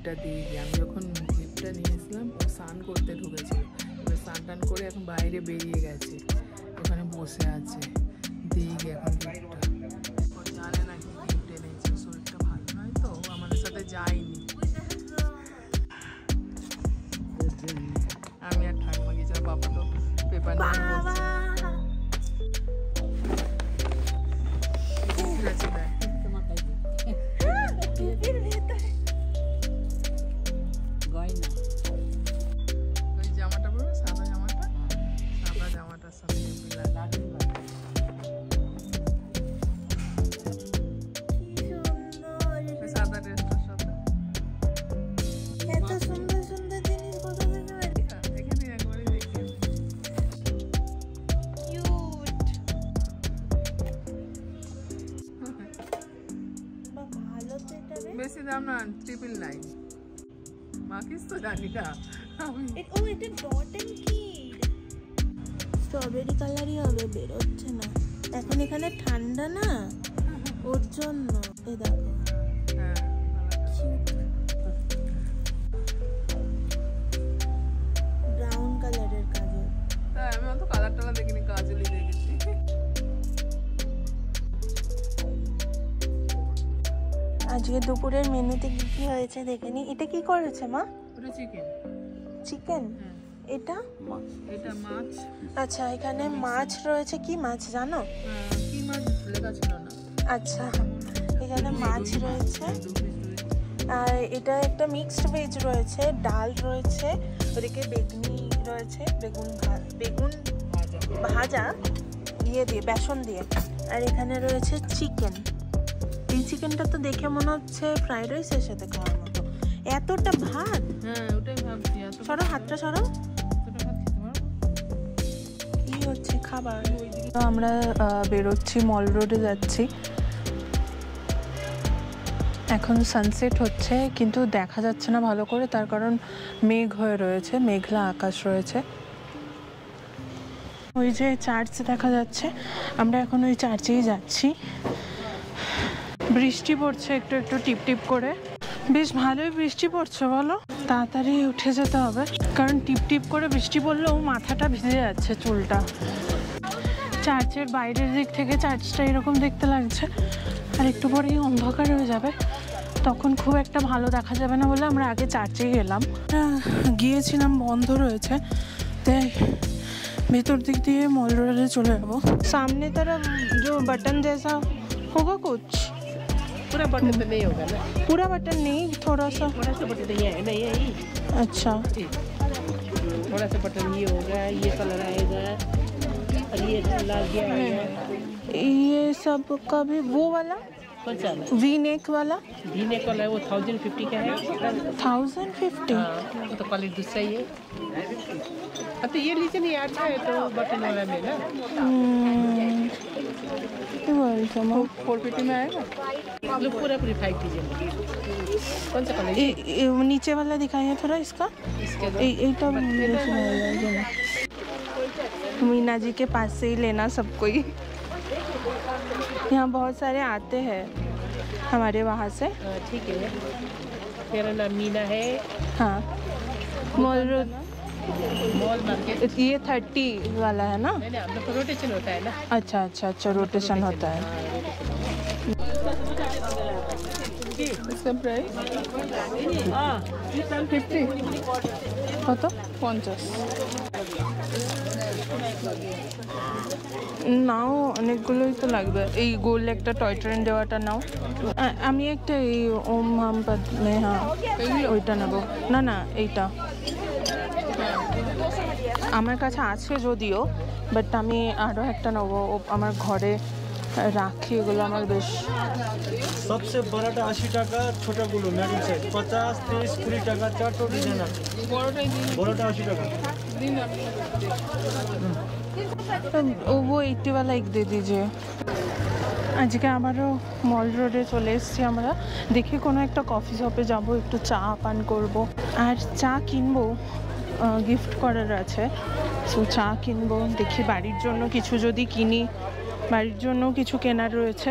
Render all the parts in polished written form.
গিফটটা দিয়ে গিয়ে আমি যখন গিফটটা নিয়েছিলাম ও স্নান করতে ঢুকেছিল, এবার স্নান টান করে এখন বাইরে বেরিয়ে গেছে, ওখানে বসে আছে। দিয়ে গিয়ে এখন গিফটটা ও জানে না কি গিফট এনেছে, শরীরটা ভালো নয় তো আমাদের সাথে যায়নি। আমি আর ঠাকুমা গিয়েছি, বাবা তো পেপার নিয়ে বসছে। ওই জামাটা পরবে, সাদা জামাটা, সাদা জামাটার সাথে সাদা ড্রেসটার সাথে এত সুন্দর সুন্দর জিনিস কোথা থেকে এখানে একবারই দেখি। ভালো তো এটা রে। বেশি দাম না, 999। মাকিস তো জানি না আমি। ও এটা ডট এন্ড কি স্ট্রবেরি কালারই হবে, বেরোচ্ছে না এখন, এখানে ঠান্ডা না ওর জন্য। এই দেখো হ্যাঁ ব্রাউন কালারের কাজল। হ্যাঁ আমি অত কালার টালার দেখিনি, কাজলই দেখেছি। আজকে দুপুরের মেনুতে কি কি হয়েছে দেখে নি। এটা কি করেছে মা? ওটা চিকেন। চিকেন? এটা এটা মাছ। আচ্ছা এখানে মাছ রয়েছে। কি মাছ জানো? কি মাছ লেখা ছিল না। আচ্ছা এখানে মাছ রয়েছে, আর এটা একটা মিক্সড ভেজ রয়েছে, ডাল রয়েছে, ওদিকে বেগুনি রয়েছে, বেগুন ভাজা দিয়ে বেসন দিয়ে, আর এখানে রয়েছে চিকেন। এই চিকেনটা তো দেখে মনে হচ্ছে ফ্রাইড রাইসের সাথে খাওয়ার মতো। এতটা ভাত? হ্যাঁ ওটাই ভাবছি। সরো হাতটা সরো। কি হচ্ছে খাবার? আমরা বেরোচ্ছি, মল রোডে যাচ্ছি। এখন সানসেট হচ্ছে কিন্তু দেখা যাচ্ছে না ভালো করে, তার কারণ মেঘ হয়ে রয়েছে, মেঘলা আকাশ রয়েছে। ওই যে চার্চ দেখা যাচ্ছে, আমরা এখন ওই চার্চেই যাচ্ছি। বৃষ্টি পড়ছে একটু একটু টিপ টিপ করে, বেশ ভালোই বৃষ্টি পড়ছে বলো। তাড়াতাড়ি উঠে যেতে হবে, কারণ টিপ টিপ করে বৃষ্টি পড়লেও মাথাটা ভিজে যাচ্ছে, চুলটা। চার্চের বাইরের দিক থেকে চার্চটা এরকম দেখতে লাগছে, আর একটু পরেই অন্ধকার হয়ে যাবে, তখন খুব একটা ভালো দেখা যাবে না বলে আমরা আগে চার্চেই গেলাম। গিয়েছিলাম বন্ধ রয়েছে, তাই ভেতর দিক দিয়ে মল রোডে চলে যাবো। सामने तरफ जो बटन जैसा होगा कुछ, पूरा बटन तो नहीं होगा ना। पूरा बटन नहीं, थोड़ा सा बटन नहीं है, नहीं है। अच्छा थोड़ा सा बटन ये होगा, ये कलर आएगा और ये लाल दिया आएगा। ये सब का भी वो वाला कौन सा वी नेक वाला? वी नेक वाला है वो 1050 का है। 1050? वो तो क्वालिटी दूसरा ही है। अब तो ये लीजिए नहीं अच्छा है तो बटन वाला में ना 450 में आएगा। लो पूरा 5 कीजिए। कौन सा कलर? नीचे वाला दिखाइए थोड़ा इसका। इसका मीना जी के पास से ही लेना सब कोई। यहाँ बहुत सारे आते हैं हमारे वहाँ से। ठीक है, मेरा नाम मीना है। हाँ मॉल मार्केट। ये 30 वाला है ना? नहीं हम लोग का रोटेशन होता है ना। अच्छा अच्छा अच्छा, रोटेशन होता है। इसका प्राइस 50 কত? 50। নাও অনেকগুলোই তো লাগবে। এই গোল একটা টয় ট্রেন দেওয়াটা নাও। আমি একটা এই ওম হাম পদ্মে, হ্যাঁ ওইটা নেব। না না এইটা আমার কাছে আছে যদিও, বাট আমি আরও একটা নেবো, আমার ঘরে রাখি এগুলো, আমার বেশ। सबसे बड़ा 80 টাকা, ছোটগুলো মিডিয়াম সাইজ 50, 30, 20 টাকা, চারটো ডিজাইন আছে। বড়টা 80 টাকা। ও 80 वाला एक दे दीजिए। আজকে আবারও মল রোডে চলে এসেছি আমরা। দেখি কোনো একটা কফি শপে যাব, একটু চা পান করব, আর চা কিনবো, গিফট করার আছে। সো চা কিনবো, দেখি বাড়ির জন্য কিছু যদি কিনি, বাড়ির জন্য কিছু কেনার রয়েছে।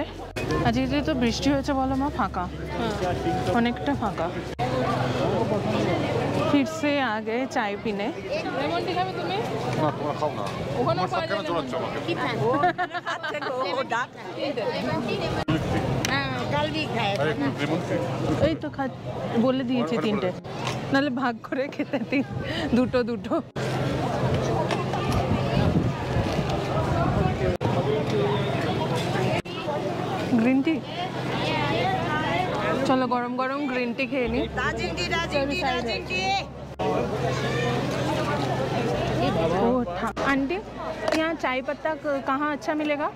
আজকে যেহেতু বৃষ্টি হয়েছে বলো মা, ফাঁকা, অনেকটা ফাঁকা। फिर से आ गए चाय पीने। লেমন টি খাবে তুমি? না তোমরা খাও না ওখানেও তোমার পাওয়া সাথে যায় কেন lemon চড়াচ্ছ আমাকে আরে একটু লেমন টি এই তো বলে দিয়েছি তিনটে, নাহলে ভাগ করে খেতে দুটো দুটো। গ্রিন টি, চলো গরম গরম গ্রিন টি খেয়ে নি। आंटी यहाँ चाय पत्ता कहाँ अच्छा मिलेगा?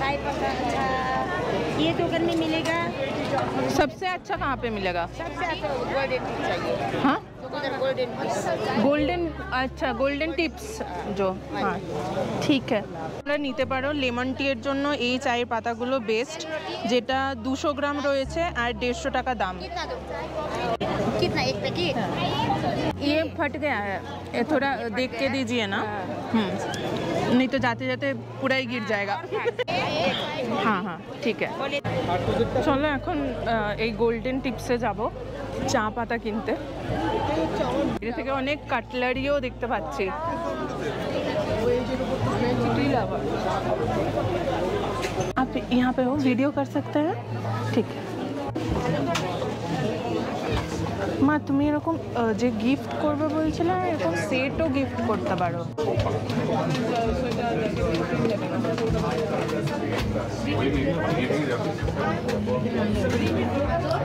चाय पत्ता अच्छा ये दुकान में मिलेगा। सबसे अच्छा कहाँ पे मिलेगा? सबसे अच्छा गोल्डन टिप्स चाहिए। हाँ उधर गोल्डन टिप्स। গোল্ডেন, আচ্ছা গোল্ডেন টিপস जो, হ্যাঁ ঠিক আছে। তোমরা নিতে পারো লেমন টি এর জন্য এই চায়ের পাতাগুলো বেস্ট, যেটা 200 গ্রাম রয়েছে আর 150 টাকা দাম। कितना दो? कितना एक पैकेट? ये फट गया है, ये थोड़ा देख के दीजिए ना। नहीं तो जाते जाते पूरा ही गिर जाएगा। हाँ हाँ ঠিক আছে। চলো এখন এই গোল্ডেন টিপসে যাব চা পাতা কিনতে। এর থেকে অনেক কাটলারিও দেখতে পাচ্ছি। आप यहाँ पे हो, वीडियो कर सकते हैं? ठीक है। মা তুমি এরকম যে গিফট করবে বলছিলে এরকম সেটও গিফট করতে পারো।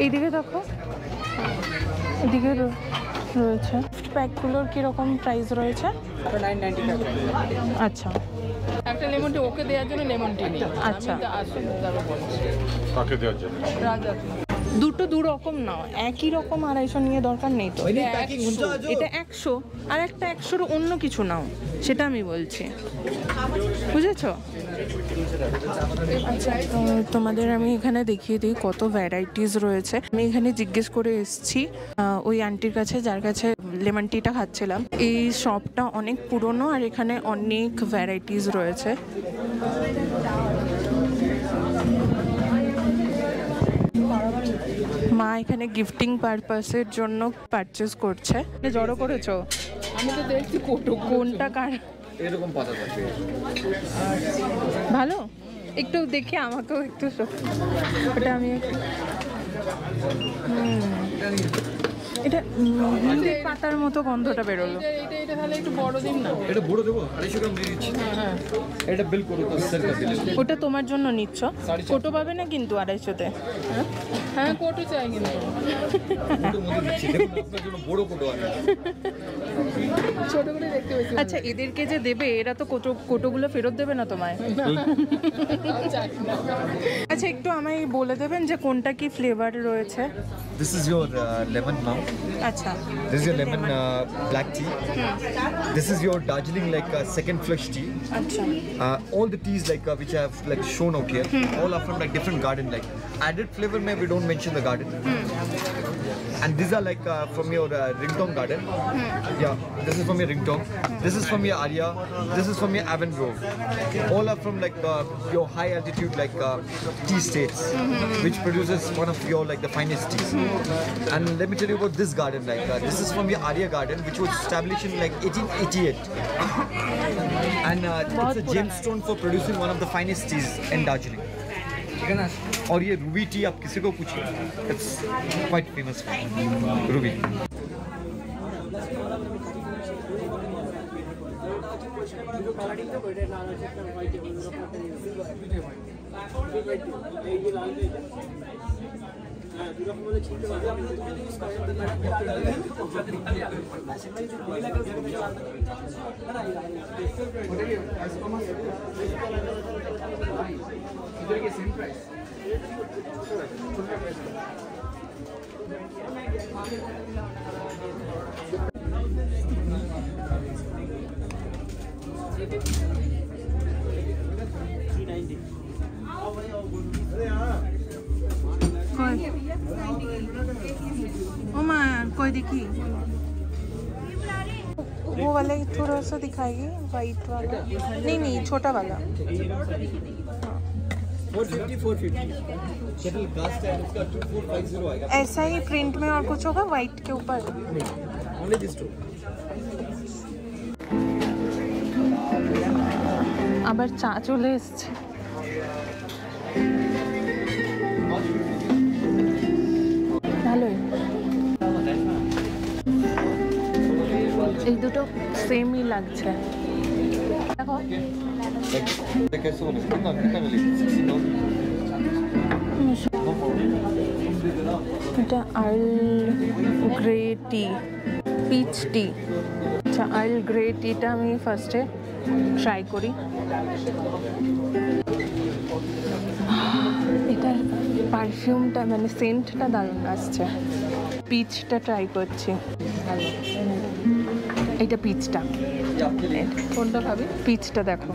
এইদিকে দেখো, এদিকে রয়েছে প্যাকগুলোর কীরকম প্রাইস রয়েছে? আচ্ছা একটা লেমন টি ওকে দেওয়ার জন্য লেমন টি নেই। আচ্ছা। আমি আসল দাঁড়ো বলছি কাকে দেওয়ার জন্য রাজা দুটো দু রকম নাও, একই রকম 250 নিয়ে দরকার নেই তো। এটা 100 আর একটা 100 অন্য কিছু নাও, সেটা আমি বলছি, বুঝেছো? আচ্ছা তোমাদের আমি এখানে দেখিয়ে দিই কত ভ্যারাইটিস রয়েছে। আমি এখানে জিজ্ঞেস করে এসেছি ওই আন্টির কাছে যার কাছে লেমন টিটা খাচ্ছিলাম। এই শপটা অনেক পুরনো আর এখানে অনেক ভ্যারাইটিস রয়েছে। মা এখানে গিফটিং পারপাসের জন্য পারচেজ করছে। জড়ো করেছো? আমি তো দেখছি কোনটা কার এরকম পাতা থাকে ভালো, একটু দেখে আমাকেও একটু ওটা আমি এটা হিন্দি পাতার মতো গন্ধটা বেরোলো। এটা তাহলে একটু বড় দিন না। এটা বড় দেবো 250 গ্রাম দিয়ে দিচ্ছি। হ্যাঁ এটা বিল করো তো স্যার কা দিলে ওটা তোমার জন্য নিচ্ছ, কোটো পাবে না কিন্তু 250-তে। হ্যাঁ কোটো চাই কিন্তু ওটার মধ্যে দিচ্ছি, দেখুন আপনার জন্য বড় কোটো আছে। ছোট করে দেখতে বেশি আচ্ছা এদেরকে যে দেবে এরা তো কোটোগুলো ফেরত দেবে না তোমায়? আচ্ছা একটু আমায় বলে দেবেন যে কোনটা কি ফ্লেভার রয়েছে? This is your lemon now. আচ্ছা This is your lemon black tea. This is your Darjeeling like second flush tea. আচ্ছা All the teas like which I have like shown out here, all are from like different garden. Like added flavor, maybe we don't mention the garden. And these are like from your ringtone garden. Yeah, this is from your ringtone. This is from your Arya. This is from your Avon Grove. All are from like your high altitude like tea states, which produces one of your like the finest teas. And let me tell you about this garden. Like this is from your Arya garden, which was established in like 1888. And it's a gemstone for producing one of the finest teas in Darjeeling. और ये Ruby T आप किसी को पूछिए, it's quite famous Ruby. ओ माँ कोई देखी वो वाला थोड़ा सा दिखाएगी, वाइट वाला नहीं छोटा वाला। 450 केटल ग्लास का उसका 2450 आएगा। ऐसा ही प्रिंट में और कुछ होगा वाइट के ऊपर? Only these two. আবার চা চলে এসছে। ভালোই, এই দুটো সেমই লাগছে। দেখো এটা আর্ল গ্রে টি, পিচ টি। আচ্ছা, আর্ল গ্রে টিটা আমি ফার্স্টে ট্রাই করি। এটার পারফিউমটা মানে সেন্টটা দারুণ আসছে। পিচটা ট্রাই করছি। এটা পিচটা, কোনটা খাবি? পিচটা দেখো।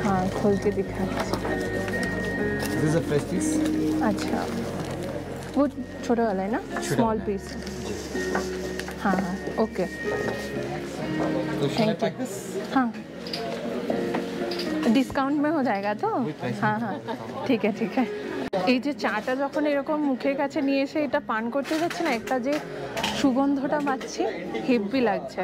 हाँ खोल के दिखाচ্ছি। This is a fresh piece. अच्छा, वो छोटा वाला है ना, स्मॉल पीस। हाँ हाँ okay, So shall I Thank pack you. this? हाँ ডিসকাউন্ট में हो जाएगा तो? हाँ हाँ ঠিক আছে ঠিক আছে। এই যে চাটা যখন এরকম মুখের কাছে নিয়ে এসে এটা পান করতে যাচ্ছে না, একটা যে সুগন্ধটা পাচ্ছি হেভি লাগছে।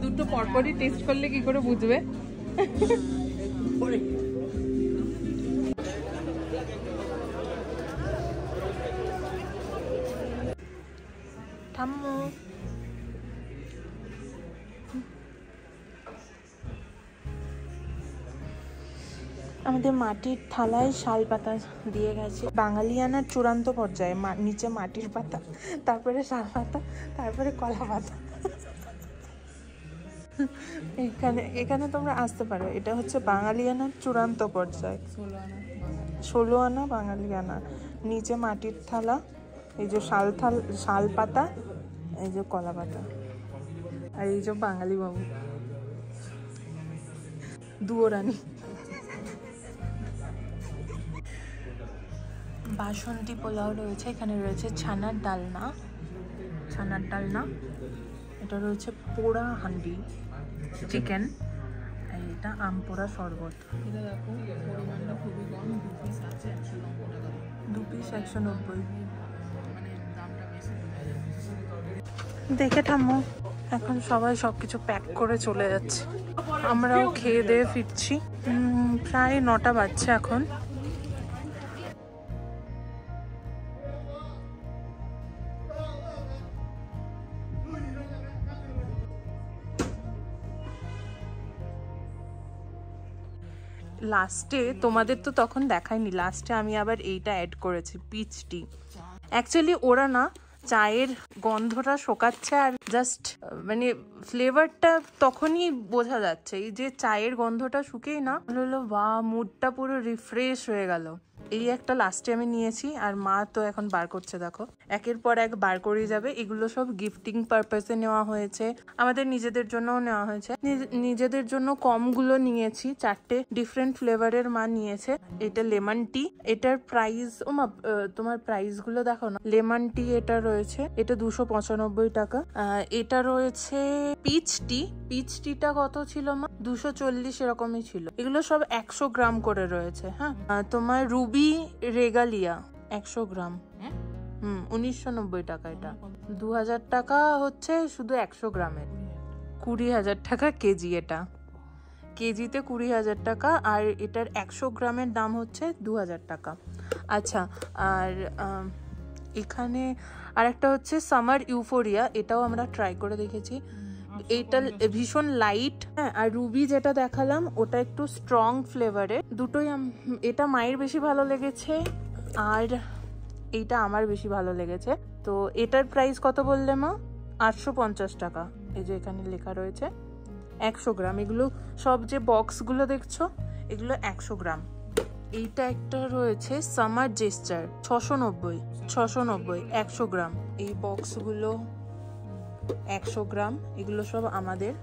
দুটো পরপরই টেস্ট করলে কি করে বুঝবে? ঠাম্মু আমাদের মাটির থালায় শাল পাতা দিয়ে গেছে। বাঙালিয়ানার চূড়ান্ত পর্যায়ে নিচে মাটির পাতা, তারপরে শাল পাতা, তারপরে কলা পাতা। এখানে তোমরা আসতে পারো। এটা হচ্ছে বাঙালিয়ানার চূড়ান্ত পর্যায়ে। 16 আনা বাঙালিয়ানা, নিচে মাটির থালা, এই যে শাল পাতা, এই যে কলা পাতা, আর এই যে বাঙালি বাবু দুয়োরানি। বাসন্তী পোলাও রয়েছে, এখানে রয়েছে ছানার ডালনা, এটা রয়েছে পোড়া হান্ডি চিকেন, এটা আম পোড়া শরবত। এটা দেখো পরিমাণটা খুবই কম, 2 পিস আছে 190 টাকা, 2 পিস 190। মানে দামটা বেশি। দেখে ঠাম্মু, এখন সবাই সবকিছু প্যাক করে চলে যাচ্ছে। আমরাও খেয়ে দিয়ে ফিরছি। প্রায় 9টা বাজছে এখন। লাস্টে তোমাদের তো তখন দেখায়নি, লাস্টে আমি আবার এইটা অ্যাড করেছি, পিচ টি। অ্যাকচুয়ালি ওরা না চায়ের গন্ধটা শোকাচ্ছে, আর জাস্ট মানে ফ্লেভারটা তখনই বোঝা যাচ্ছে। এই যে চায়ের গন্ধটা শুকেই না হলো, বা মুডটা পুরো রিফ্রেশ হয়ে গেল। এই একটা লাস্টে আমি নিয়েছি, আর মা তো এখন বার করছে, দেখো একের পর এক বার করে যাবে। এগুলো সব গিফটিং পারপাসে নেওয়া হয়েছে, আমাদের নিজেদের জন্যও নেওয়া হয়েছে। নিজেদের জন্য কমগুলো নিয়েছি, 4টে ডিফারেন্ট ফ্লেভারের মা নিয়েছে। এটা লেমন টি, এটার প্রাইস ও মা তোমার প্রাইস গুলো দেখো না। লেমন টি এটা রয়েছে, এটা 295 টাকা। এটা রয়েছে পিচ টিটা কত ছিল মা? 240 এরকমই ছিল। এগুলো সব 100 গ্রাম করে রয়েছে। হ্যাঁ, তোমার রুবি রেগালিয়া 100 গ্রাম 1990 টাকা। এটা 2000 টাকা হচ্ছে শুধু 100 গ্রামের, 20,000 টাকা কেজি। এটা কেজিতে 20,000 টাকা, আর এটার 100 গ্রামের দাম হচ্ছে 2000 টাকা। আচ্ছা, আর এখানে আরেকটা হচ্ছে সামার ইউফোরিয়া, এটাও আমরা ট্রাই করে দেখেছি। এটা ভীষণ লাইট। হ্যাঁ, আর রুবি যেটা দেখালাম ওটা একটু স্ট্রং ফ্লেভারের। দুটোই এটা মায়ের বেশি ভালো লেগেছে, আর এইটা আমার বেশি ভালো লেগেছে। তো এটার প্রাইস কত বললে মা? 850 টাকা। এই যে এখানে লেখা রয়েছে 100 গ্রাম। এগুলো সব যে বক্সগুলো দেখছো, এগুলো 100 গ্রাম। এইটা একটা রয়েছে সামার জেস্টার 690 100 গ্রাম। এই বক্সগুলো 100 গ্রাম, এগুলো সব আমাদের।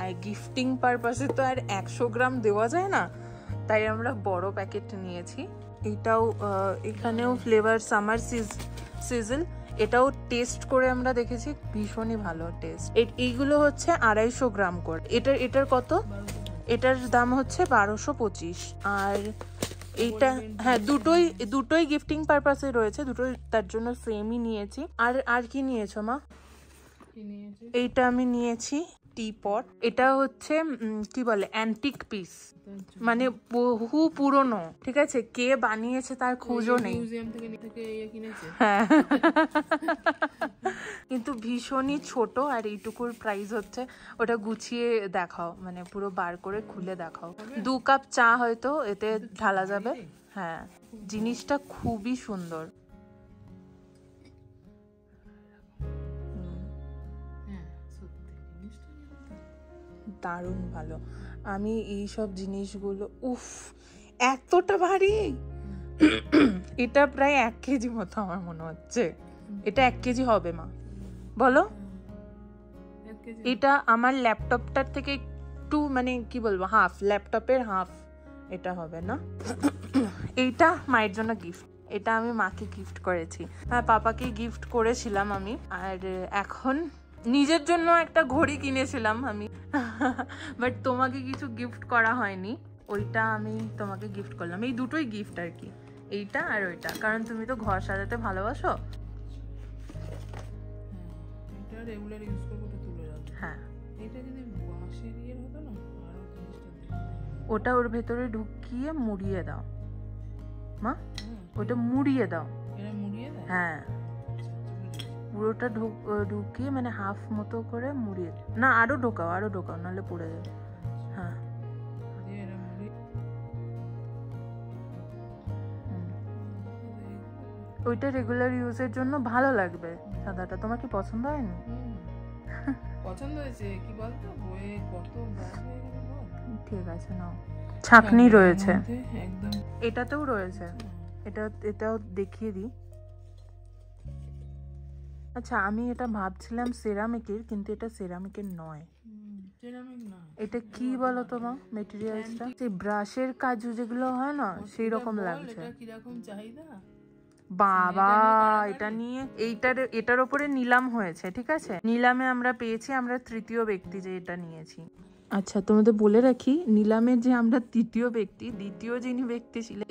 আর গিফটিং পারপাসে তো আর 100 গ্রাম দেওয়া যায় না, তাই আমরা বড় প্যাকেট নিয়েছি। এটাও এখানেও ফ্লেভার সামার সিজল, এটাও টেস্ট করে আমরা দেখেছি, ভীষণই ভালো টেস্ট। এইগুলো হচ্ছে 250 গ্রাম করে। এটার কত? এটার দাম হচ্ছে 1225। আর এইটা হ্যাঁ দুটোই গিফটিং পারপাসে রয়েছে, দুটোই তার জন্য সেমই নিয়েছি। আর কি নিয়েছো মা? কি নিয়েছি? এইটা আমি নিয়েছি টি পট। এটা হচ্ছে কি বলে অ্যান্টিক পিস, মানে বহু পুরনো, ঠিক আছে, কে বানিয়েছে তার খোঁজও নেই। মিউজিয়াম থেকে কিনেছে। হ্যাঁ কিন্তু ভীষণই ছোট, আর এইটুকুর প্রাইস হচ্ছে। ওটা গুছিয়ে দেখাও, মানে পুরো বার করে খুলে দেখাও। 2 কাপ চা হয়তো এতে ঢালা যাবে। হ্যাঁ জিনিসটা খুবই সুন্দর। দারুণ ভালো। আমি এই সব জিনিসগুলো এতটা ভারী, এটা প্রায় 1 কেজি মতো আমার মনে হচ্ছে। এটা 1 কেজি হবে মা, বলো? এটা আমার ল্যাপটপটার থেকে একটু মানে কি বলবো হাফ, ল্যাপটপের হাফ এটা হবে না। এইটা মায়ের জন্য গিফট, এটা আমি মাকে গিফট করেছি। হ্যাঁ পাপাকে গিফট করেছিলাম আমি। আর এখন নিজের জন্য একটা ঘড়ি কিনেছিলাম আমি, বাট তোমাকে কিছু গিফট করা হয়নি, ওইটা আমি তোমাকে গিফট করলাম। এই দুটোই গিফট আর কি, এইটা আর ওইটা, কারণ তুমি তো ঘর সাজাতে ভালোবাসো। এটা রেগুলার ইউজ করব, ওটা তুলে রাখবো। হ্যাঁ এটা যদি বাঁশের ইয়ের হতো না, আরো জিনিসটা ওটা ওর ভেতরে ঢুকিয়ে মুড়িয়ে দাও মা, ওটা মুড়িয়ে দাও। এটা মুড়িয়ে দেয়? হ্যাঁ পুরোটা ঢুকিয়ে মানে হাফ মতো করে মুড়িয়ে, না আরো ঢোকাও নাহলে পড়ে যাবে। হ্যাঁ ওইটা রেগুলার ইউজের জন্য ভালো লাগবে। সাদাটা তোমার কি পছন্দ হয়নি? পছন্দ হয়েছে। কি বলতো বইয়ে কত ব্যাগ হয়ে গেল বল। ঠিক আছে নাও। ছাকনি রয়েছে একদম, এটাতেও রয়েছে, এটাও দেখিয়ে দিই। আচ্ছা আমি এটা ভাবছিলাম সেরামিকের, কিন্তু এটা সেরামিকের নয়। সেরামিক না, এটা কি বলো তোমার মেটেরিয়ালসটা? সেই ব্রাশের কাজ যেগুলো হয় না সেই রকম লাগছে। এটা কিরকম চাহিদা বাবা এটা নিয়ে এটার উপরে নিলাম হয়েছে, ঠিক আছে, নিলামে আমরা পেয়েছি, আমরা তৃতীয় ব্যক্তি যে এটা নিয়েছি। আচ্ছা তোমাদের বলে রাখি, নিলামে যে আমরা তৃতীয় ব্যক্তি, দ্বিতীয় যিনি ব্যক্তি ছিলেন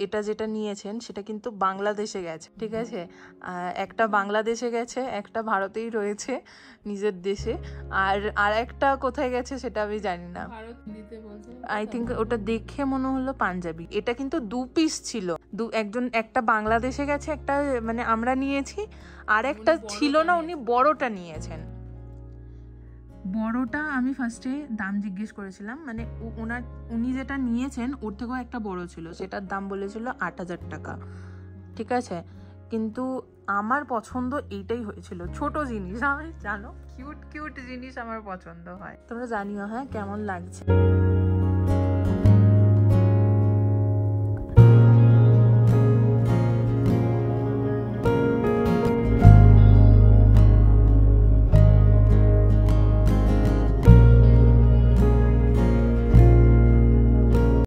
এটা যেটা নিয়েছেন সেটা কিন্তু বাংলাদেশে গেছে, ঠিক আছে। একটা বাংলাদেশে গেছে, একটা ভারতেই রয়েছে নিজের দেশে, আর একটা কোথায় গেছে সেটা আমি জানি না। আই থিঙ্ক ওটা দেখে মনে হলো পাঞ্জাবি। এটা কিন্তু 2 পিস ছিল, একটা বাংলাদেশে গেছে, একটা মানে আমরা নিয়েছি, আর একটা ছিল না, উনি বড়টা নিয়েছেন। বড়টা আমি ফার্স্টে দাম জিজ্ঞেস করেছিলাম, মানে উনি যেটা নিয়েছেন ওর থেকেও একটা বড় ছিল, সেটার দাম বলেছিল 8000 টাকা, ঠিক আছে। কিন্তু আমার পছন্দ এইটাই হয়েছিল, ছোট জিনিস, আমি জানো কিউট জিনিস আমার পছন্দ হয়। তোমরা জানিও হ্যাঁ কেমন লাগছে।